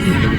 Say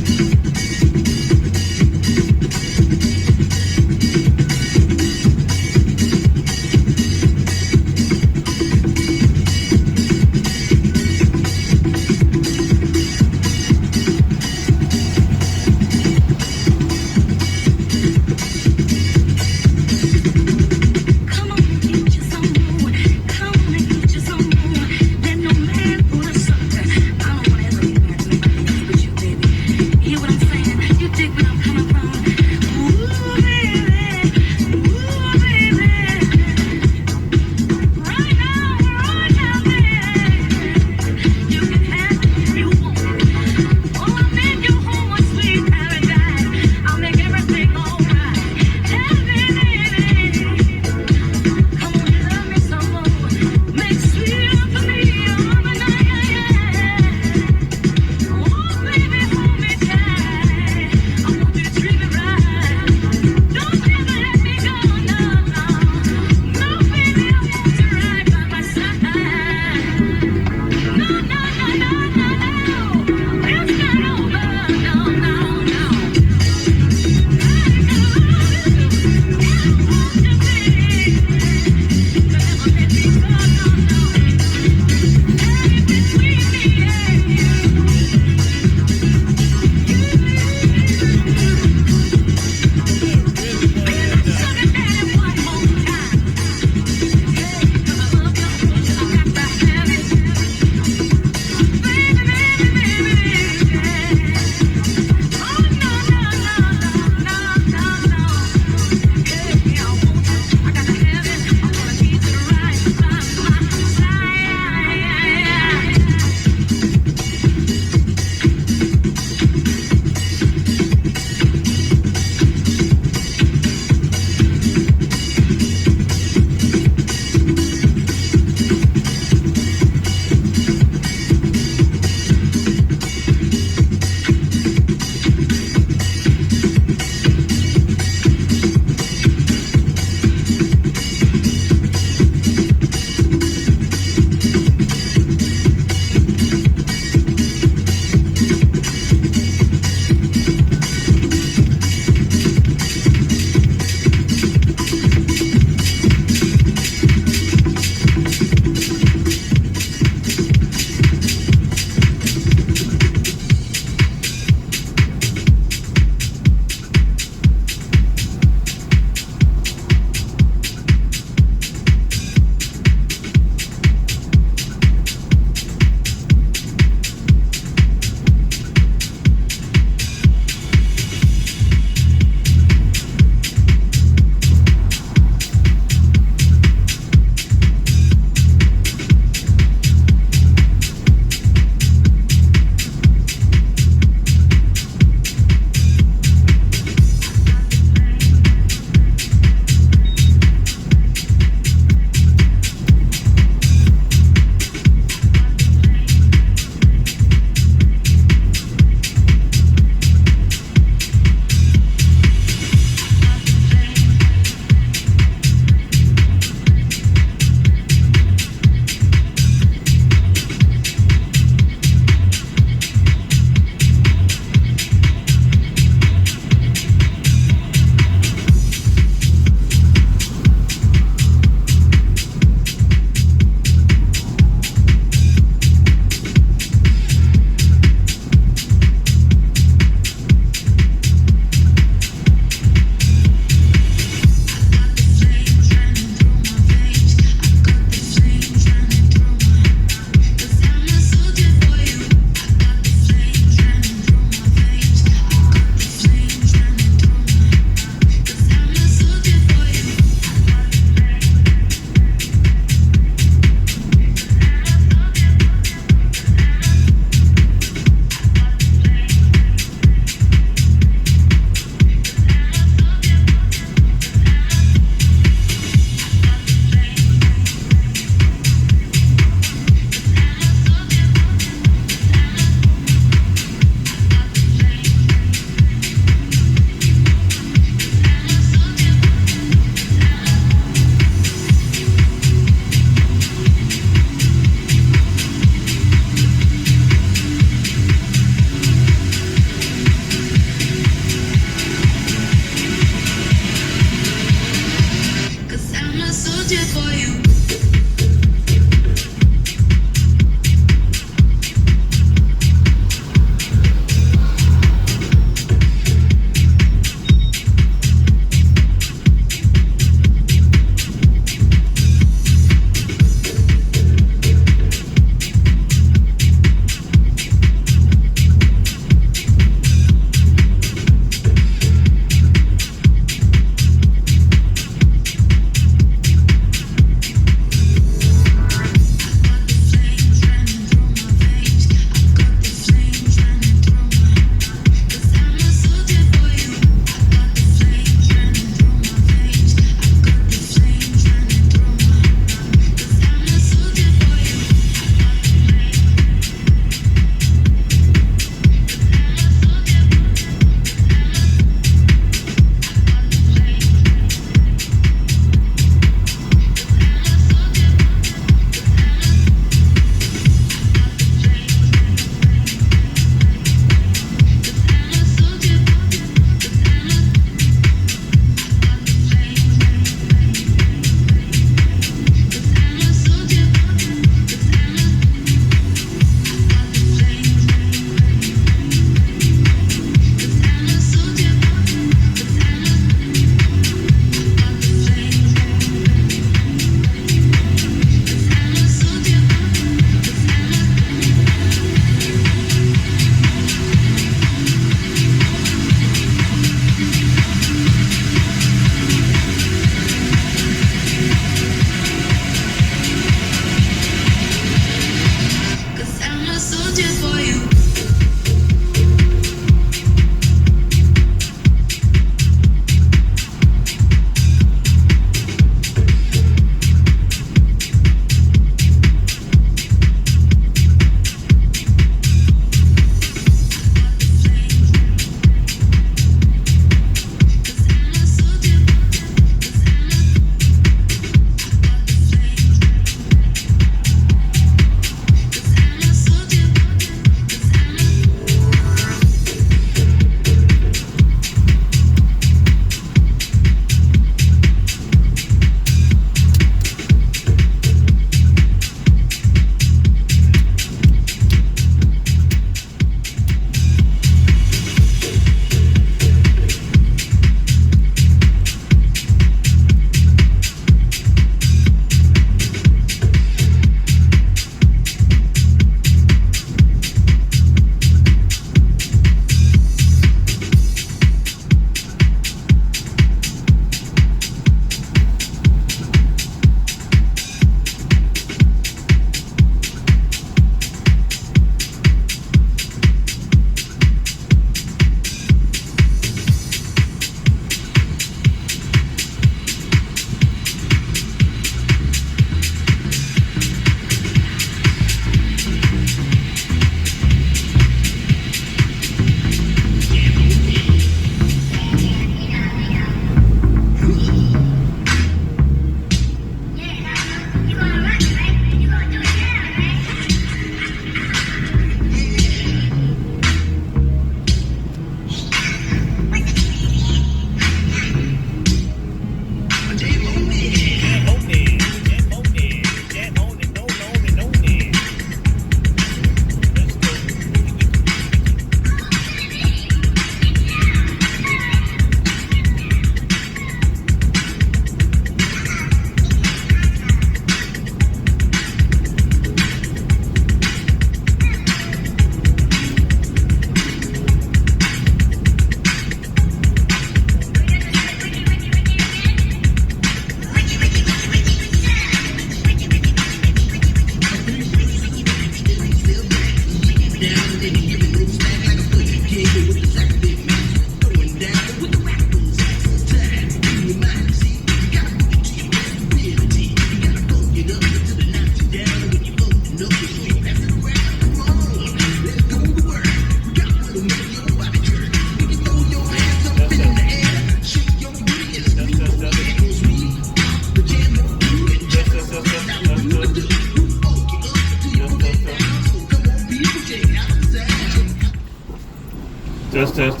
test.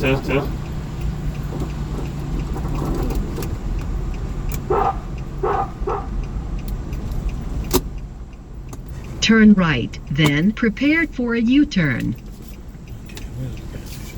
Turn right, then prepare for a U-turn. Okay, where's the gas station?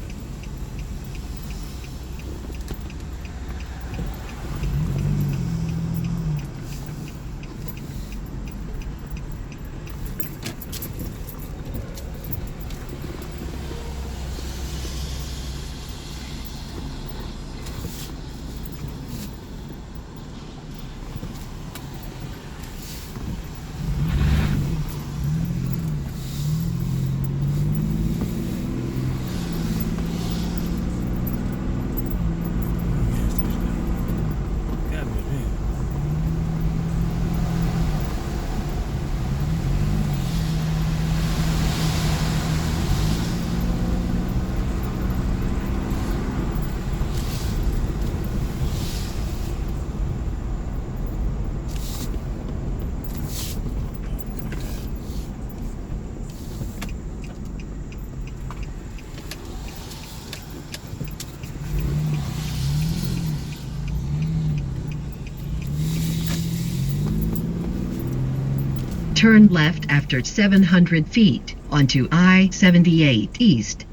Turn left after 700 feet onto I-78 East.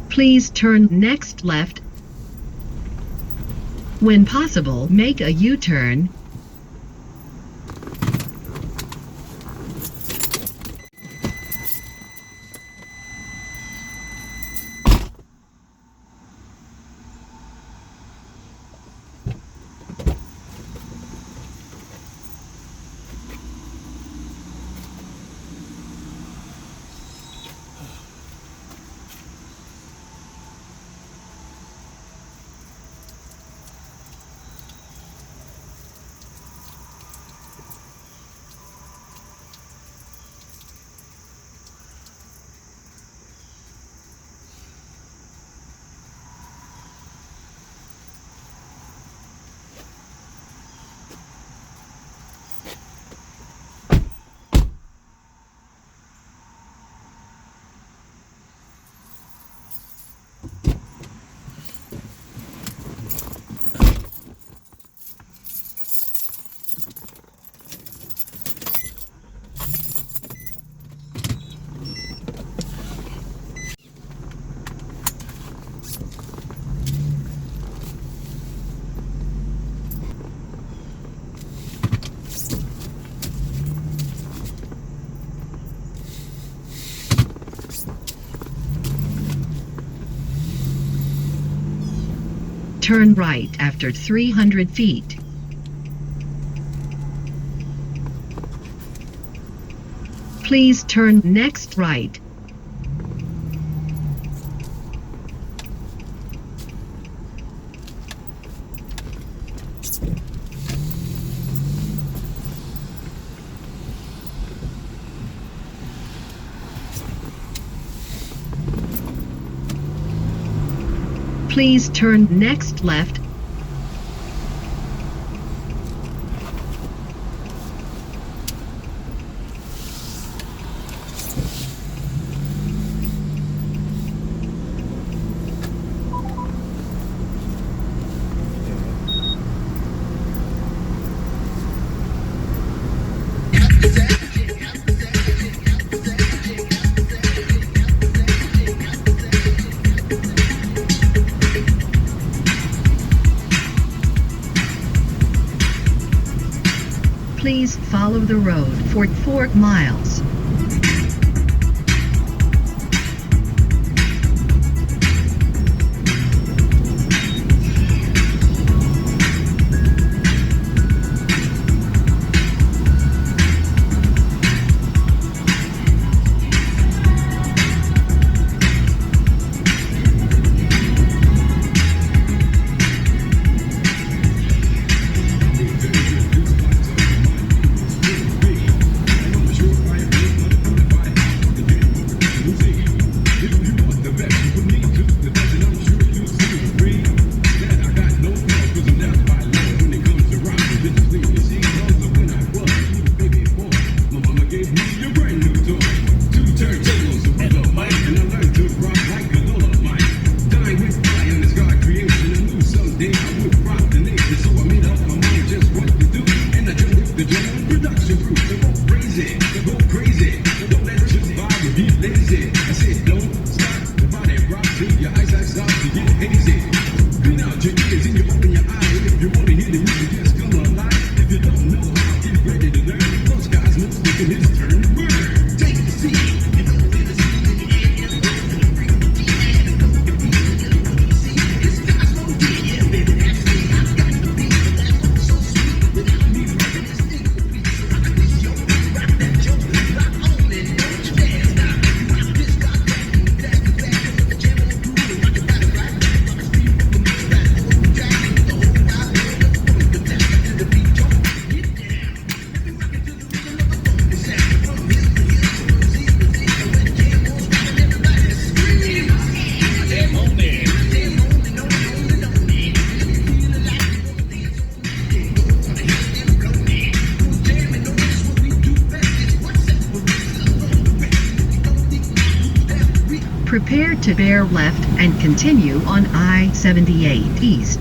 Please turn next left. When possible, make a U-turn. Turn right after 300 feet. Please turn next right. Please turn next left. Please follow the road for 4 miles. Prepare to bear left and continue on I-78 East.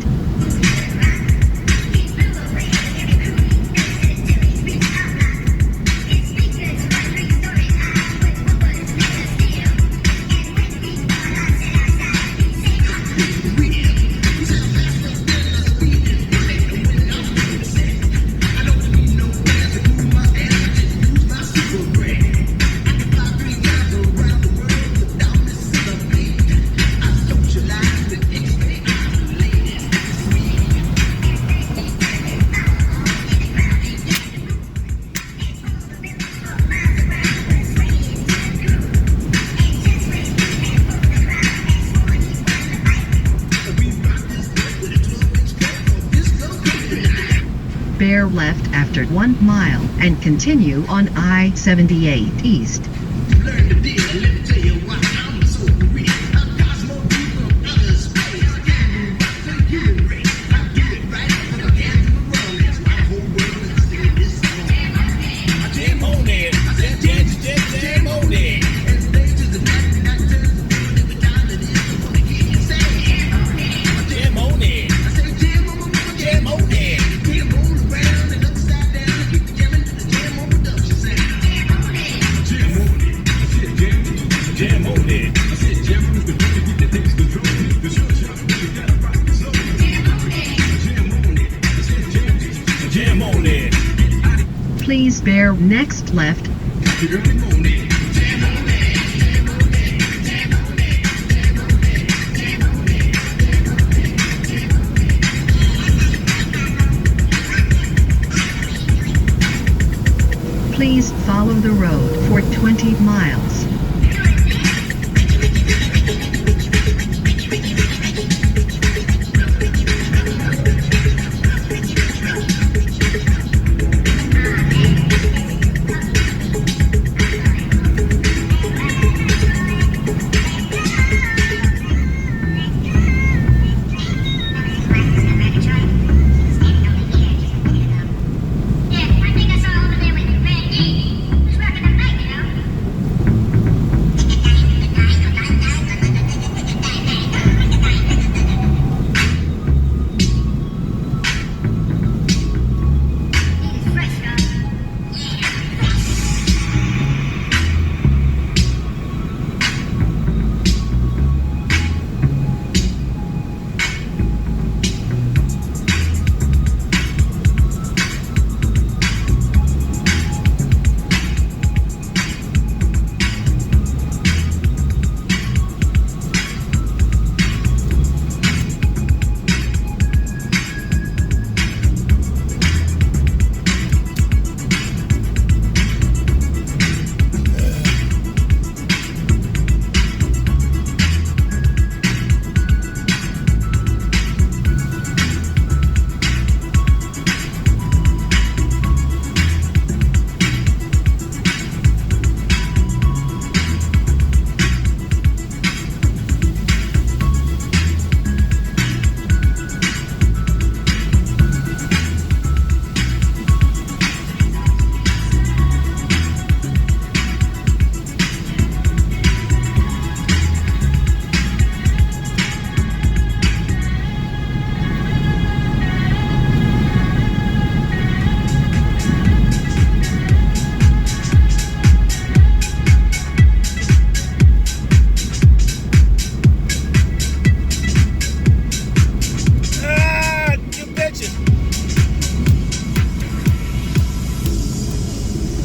Bear left after 1 mile and continue on I-78 East. Please bear next left. Please follow the road for 20 miles.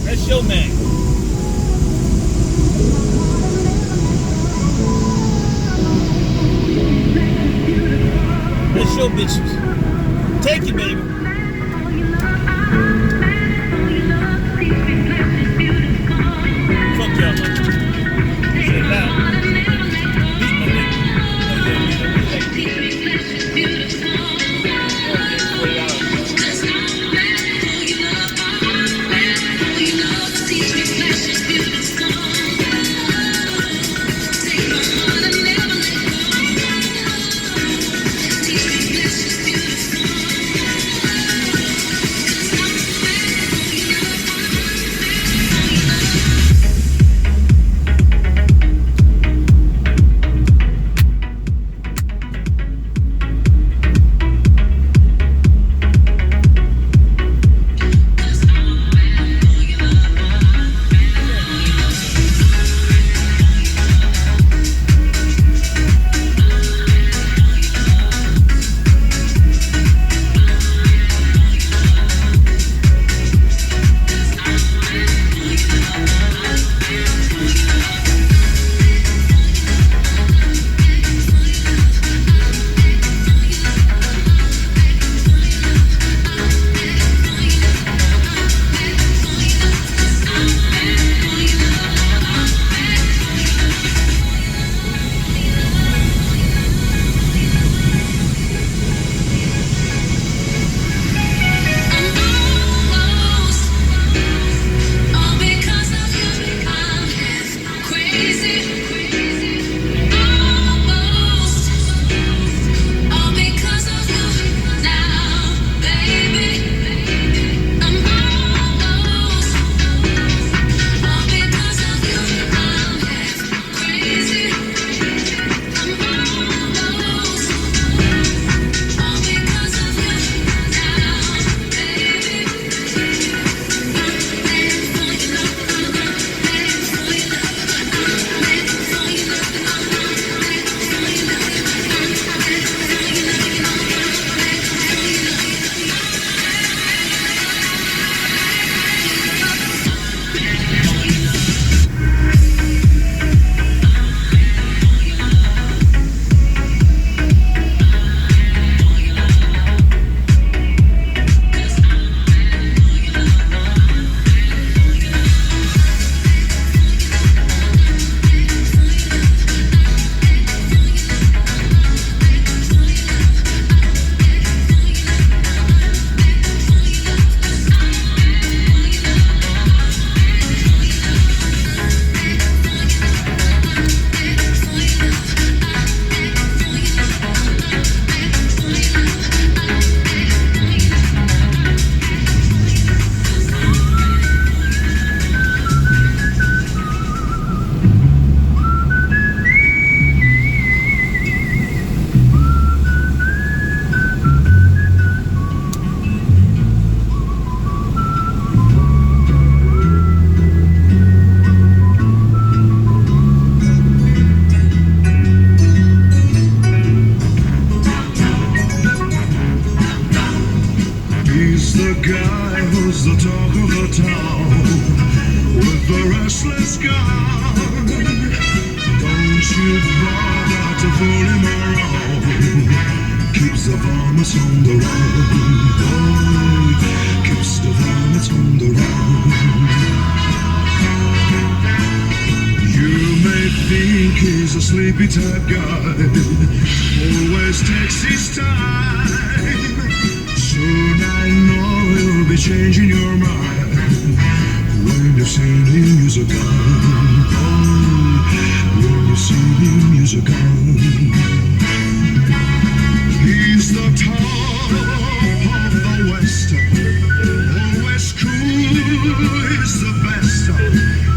That's your man. That's your bitches. Take it, baby. Fuck y'all, man. Say it loud. Beat my nigga. the guy who's the talk of the town with the restless gun. Don't you bother to fool him around. Keeps the varmints on the run. Keeps the varmints on the run. You may think he's a sleepy type guy, always takes his time. Soon I know you'll be changing your mind when you've seen him use a gun. When you've seen him use a gun. He's the top of the West, always cool, he's the best.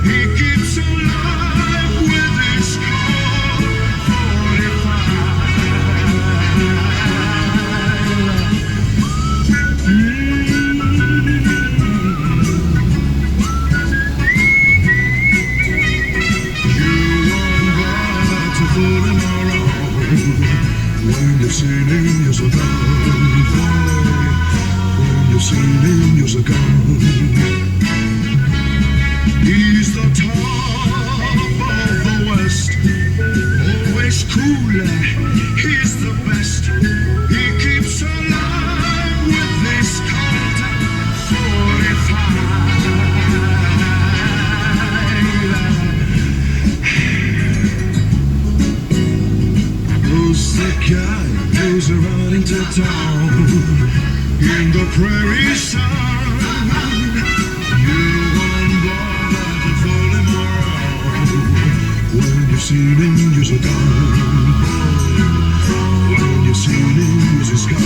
He keeps alive with his car 45. You won't bother to fool him around when you've seen him use a gun. When you've seen him use a gun. He's the top of the West, always cooler, he's the best. He keeps alive with this Colt 45. Who's the guy who's running to town in the prairie sun? You won't bother to fool him around when you've seen him use a gun. When you've seen him use his gun.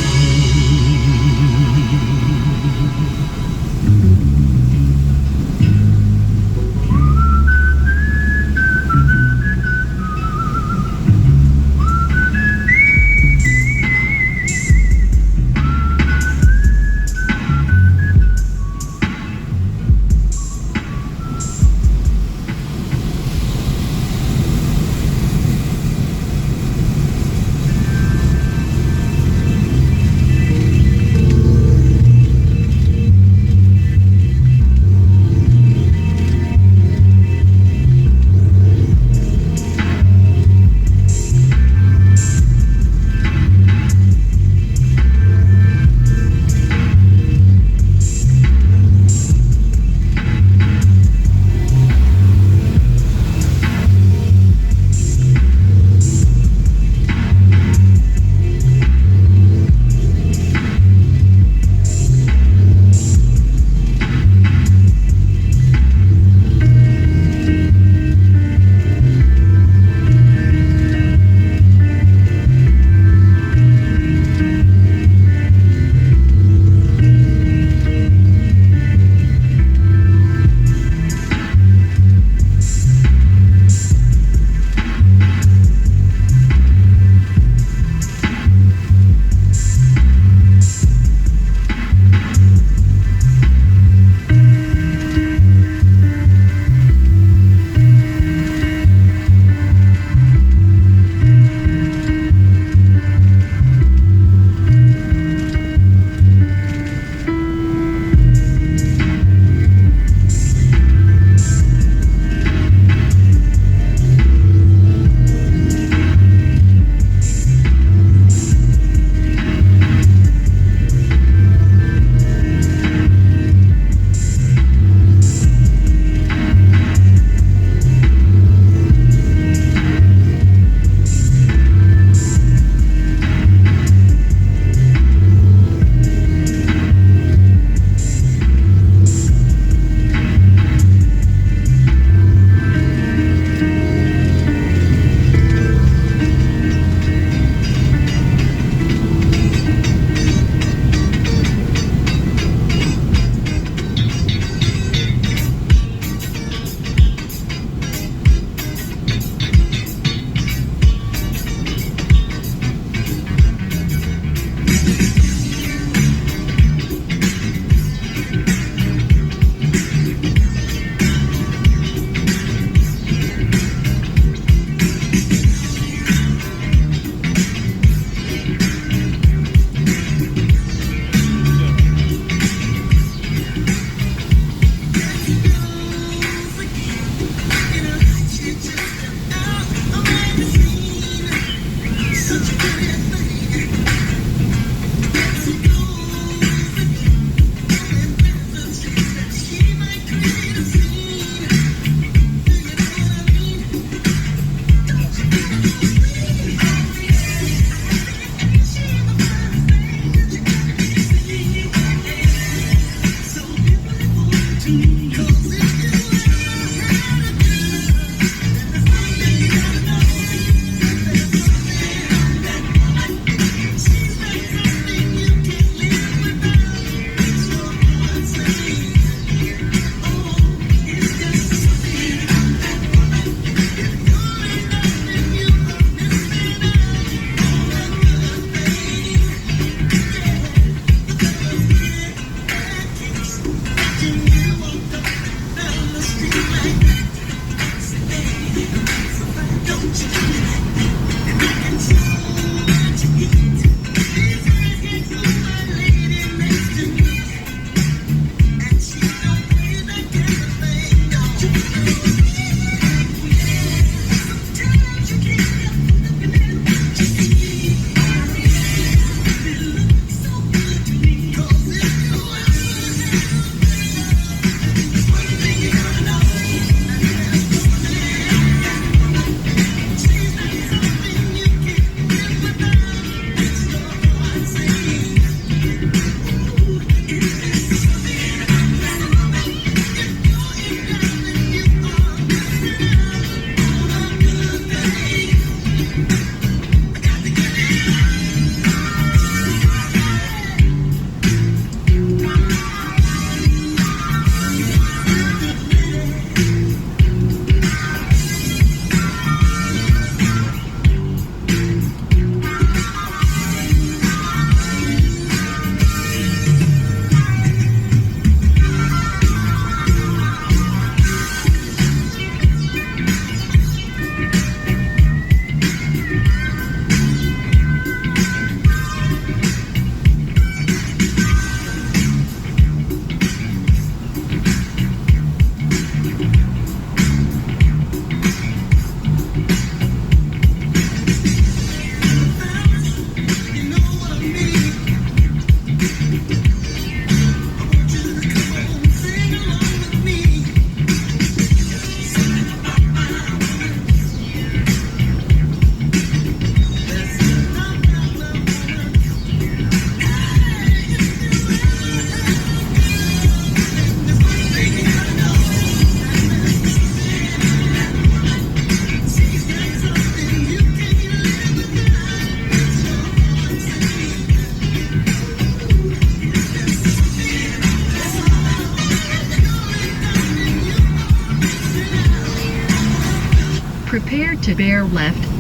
Prepare to bear left.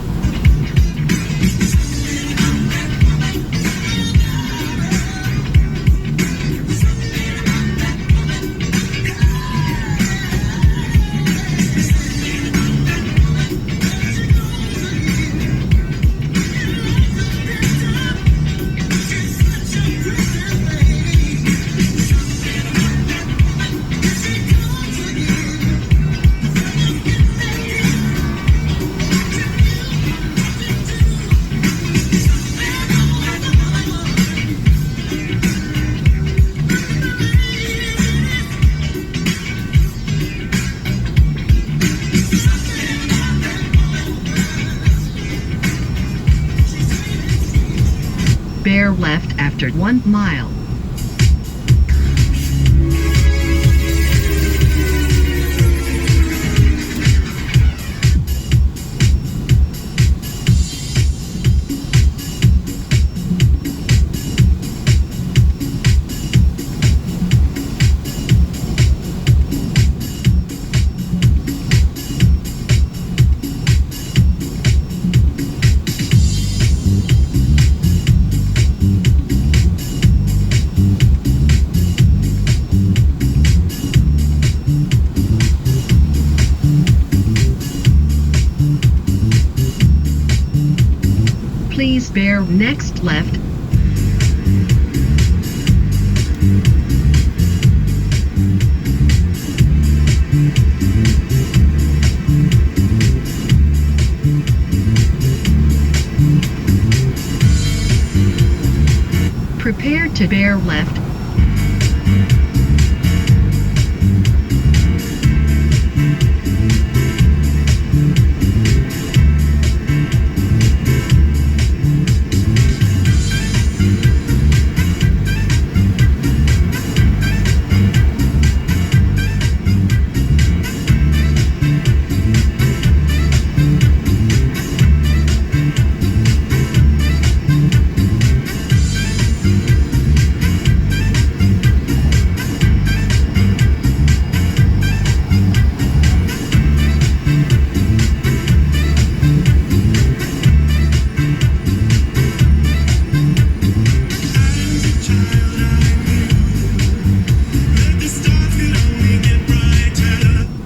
Bear left after 1 mile. Please bear next left. Prepare to bear left.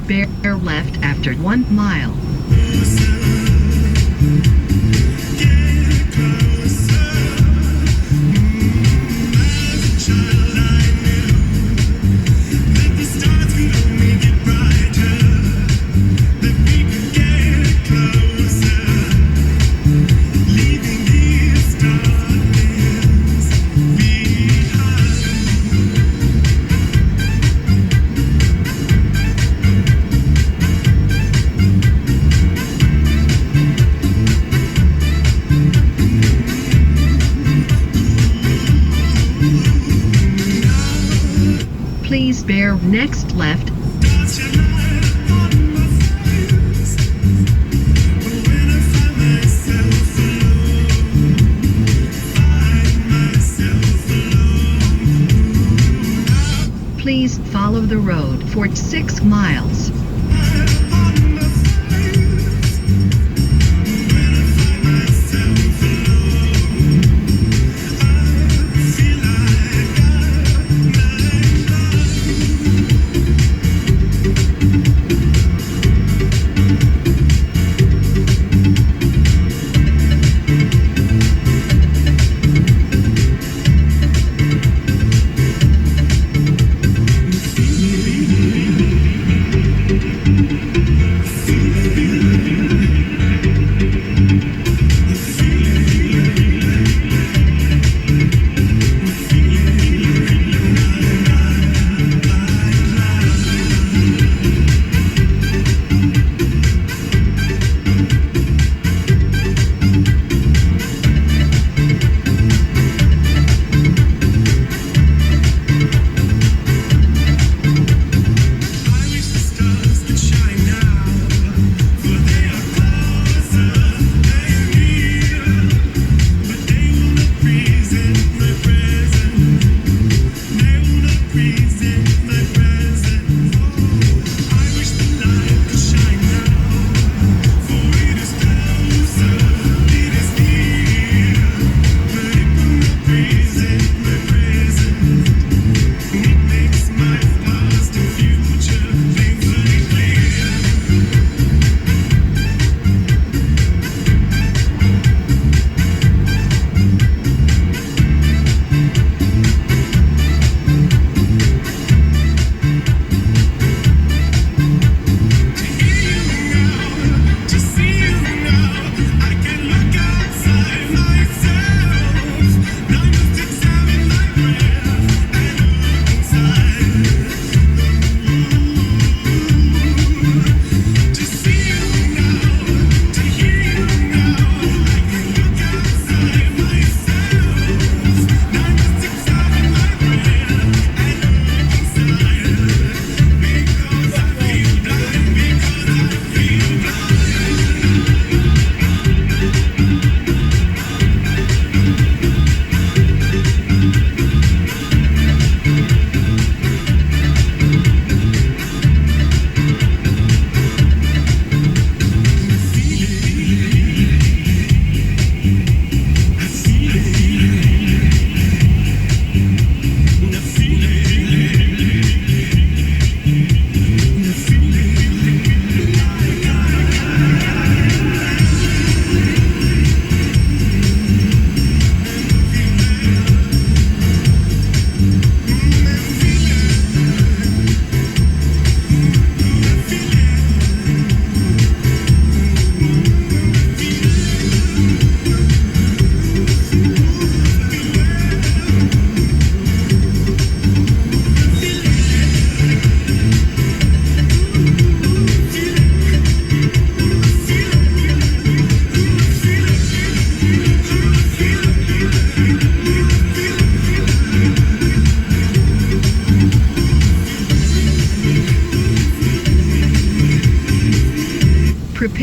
Bear left after 1 mile. Please bear next left. Please follow the road for 6 miles.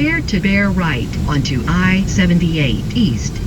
Prepare to bear right onto I-78 East.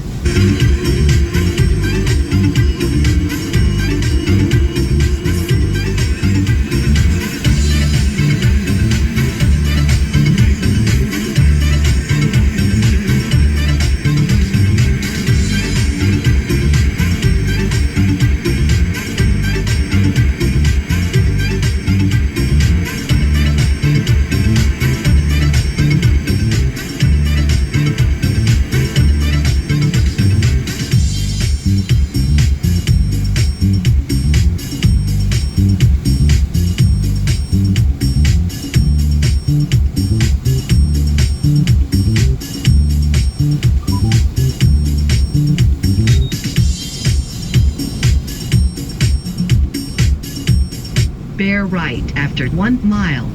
Bear right after 1 mile.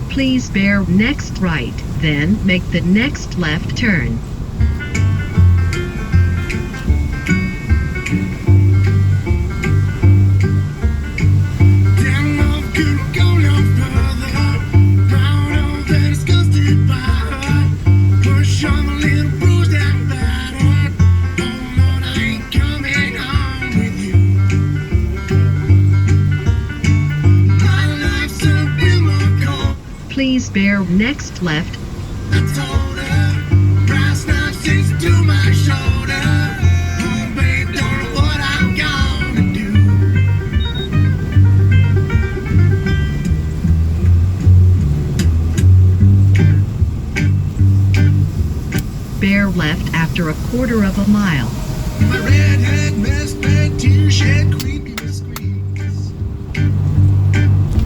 Please bear next right, then make the next left turn. Please bear next left. I told her, brass knife sticks to my shoulder. Oh, babe, don't know what I'm gonna do. Bear left after a quarter of a mile. My redhead mess bed, tear shed, creepy squeaks.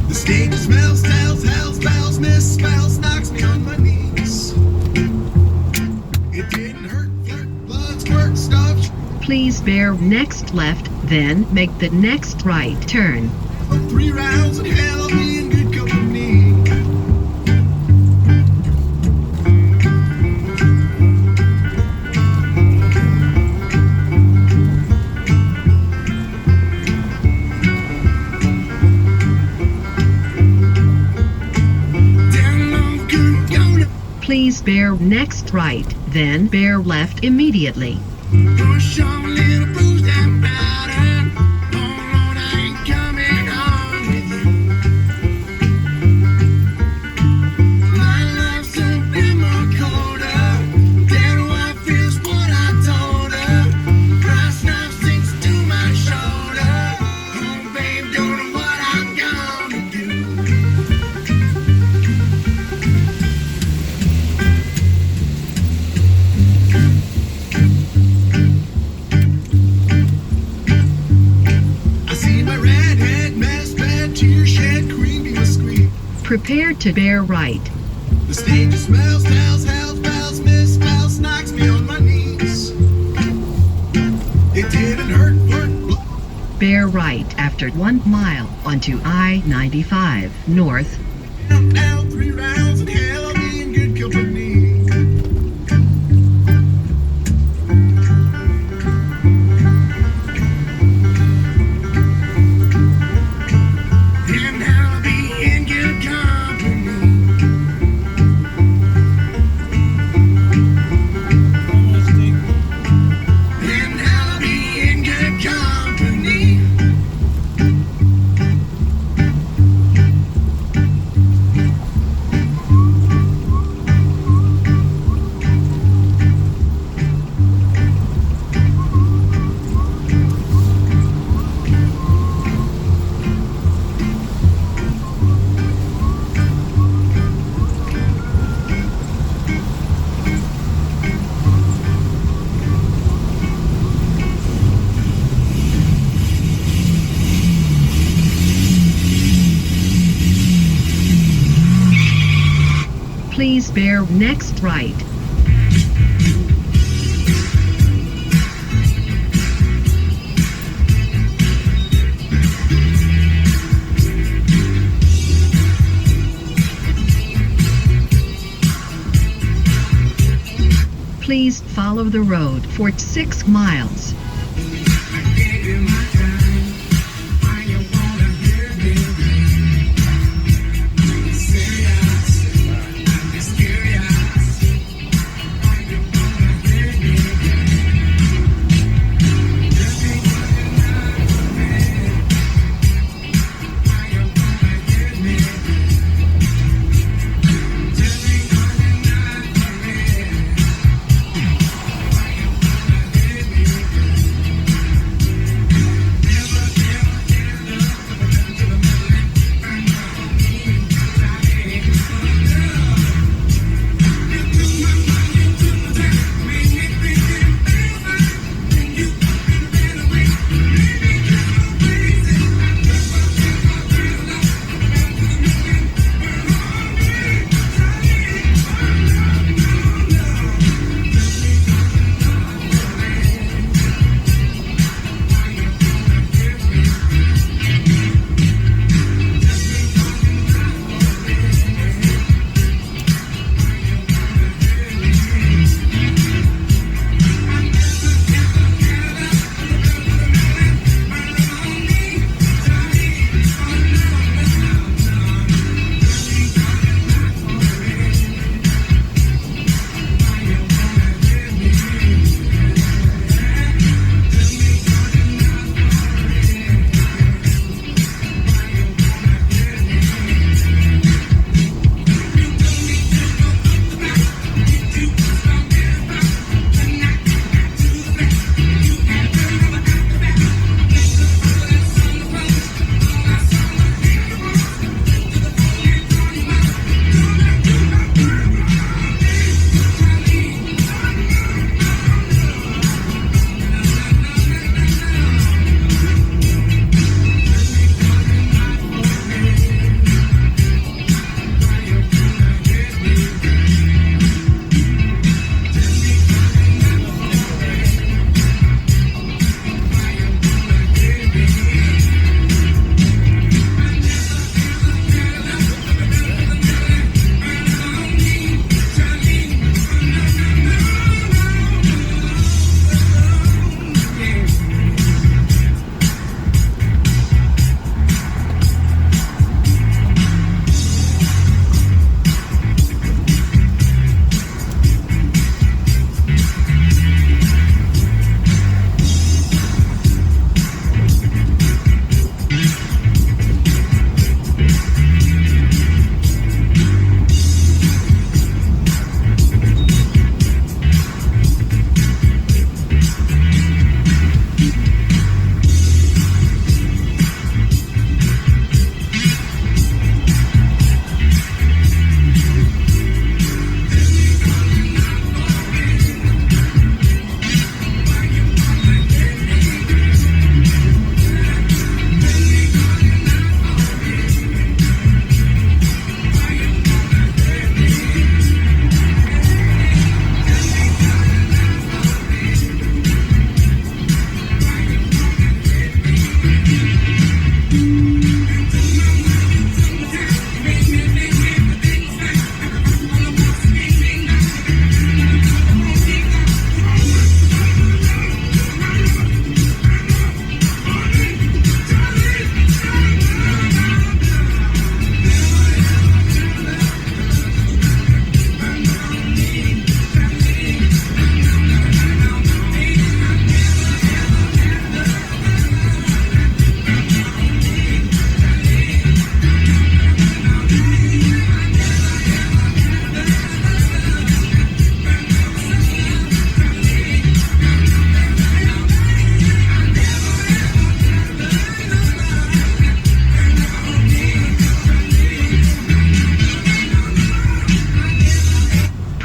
The stage smells, tells, hells, bells, misspells, knocks me on my knees. It didn't hurt, flirt, blood, squirt, stuff. Please bear next left, then make the next right turn. 3 rounds in hell, I'll be in good company. Please bear next right, then bear left immediately. Push on a little bruised and battered. Oh Lord, I ain't coming home with you. My love's a bit more colder. Dead wife is what I told her. Brass knife sticks to my shoulder. Oh babe, don't know what I'm gonna do. Prepare to bear right. The stage smells, tells, hells, bells, misspells, knocks me on my knees. It didn't hurt, Bear right after 1 mile onto I-95 North. Down 3 rounds in hell, I'll be in good company. And I'll be in good company. And I'll be in good company. Please bear next right. Please follow the road for 6 miles.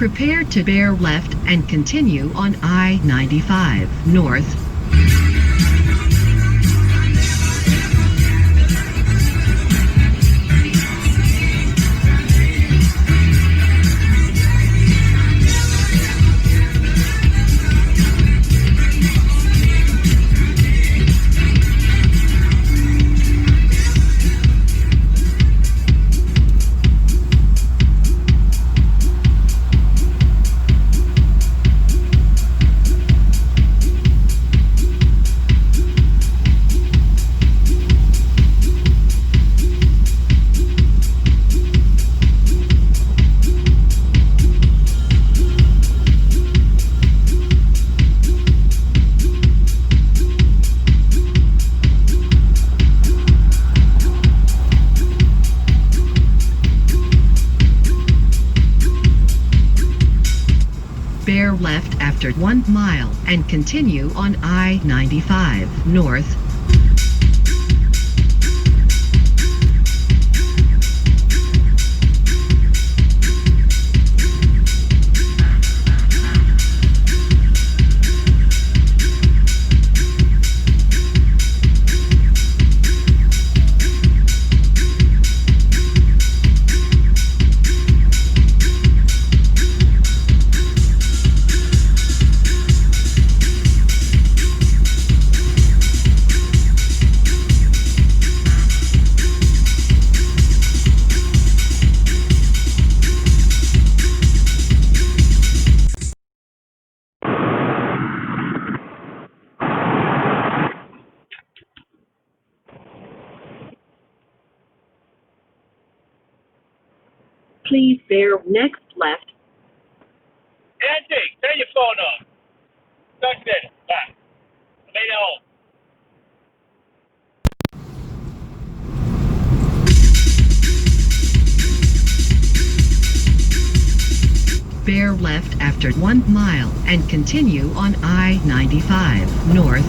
Prepare to bear left and continue on I-95 north. bear left after 1 mile and continue on I-95 north. Please bear next left. Andy, turn your phone off. Touch it. Bye. I made it home. Bear left after 1 mile and continue on I-95 north.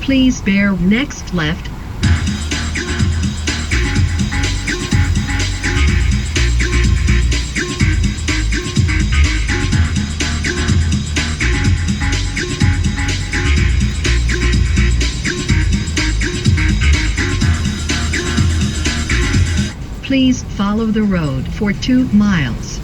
Please bear next left. Please follow the road for 2 miles.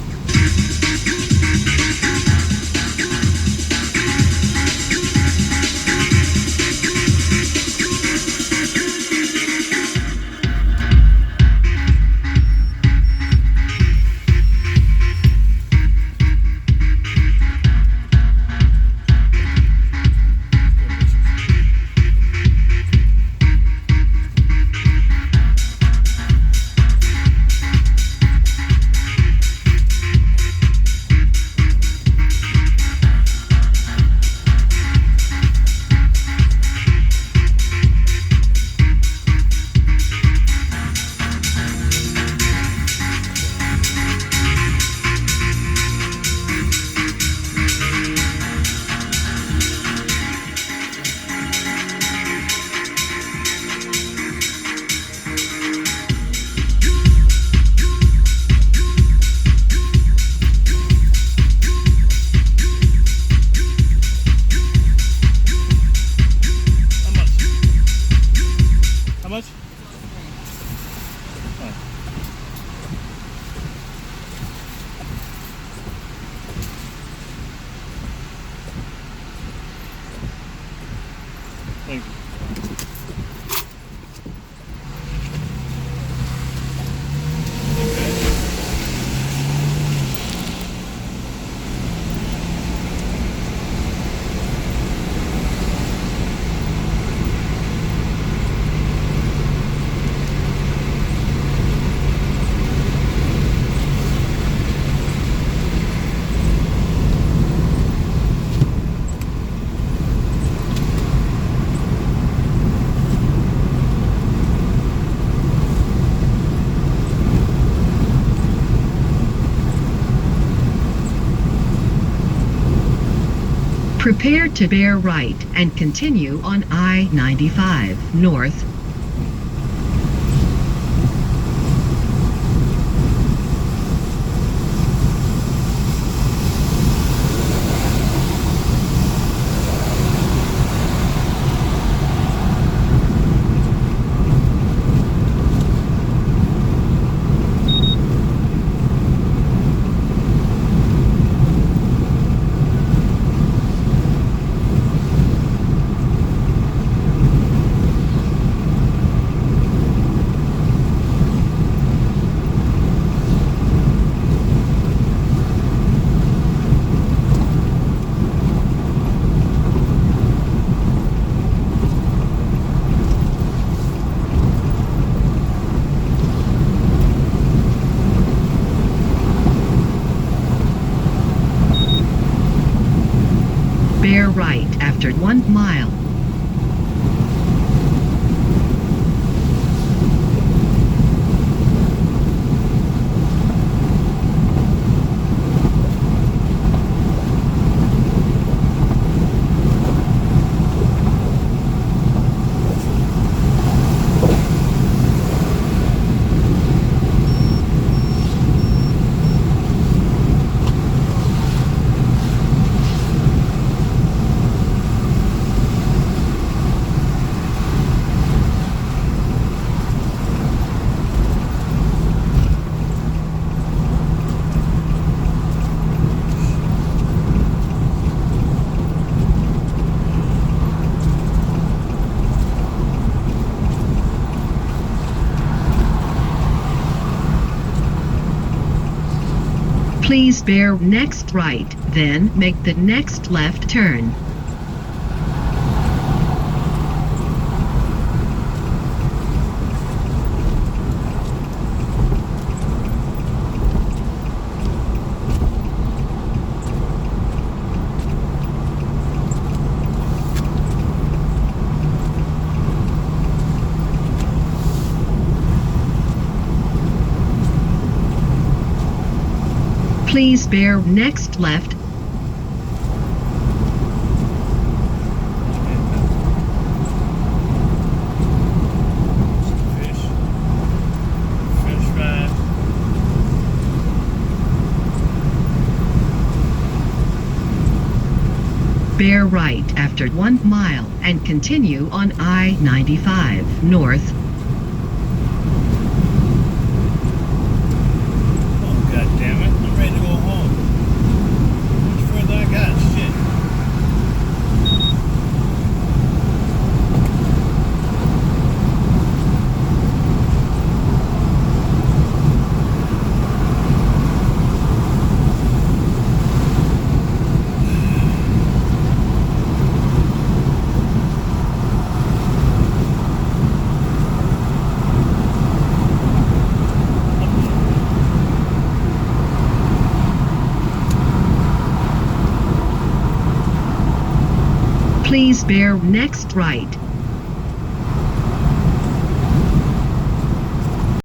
How much? Oh. Thank you. Prepare to bear right and continue on I-95 north. right after 1 mile. Please bear next right, then make the next left turn. Please bear next left. Fish fry. Bear right after 1 mile and continue on I-95 north. Oh, God damn it. I'm ready to go home. How much further I got? Shit. Please bear next right.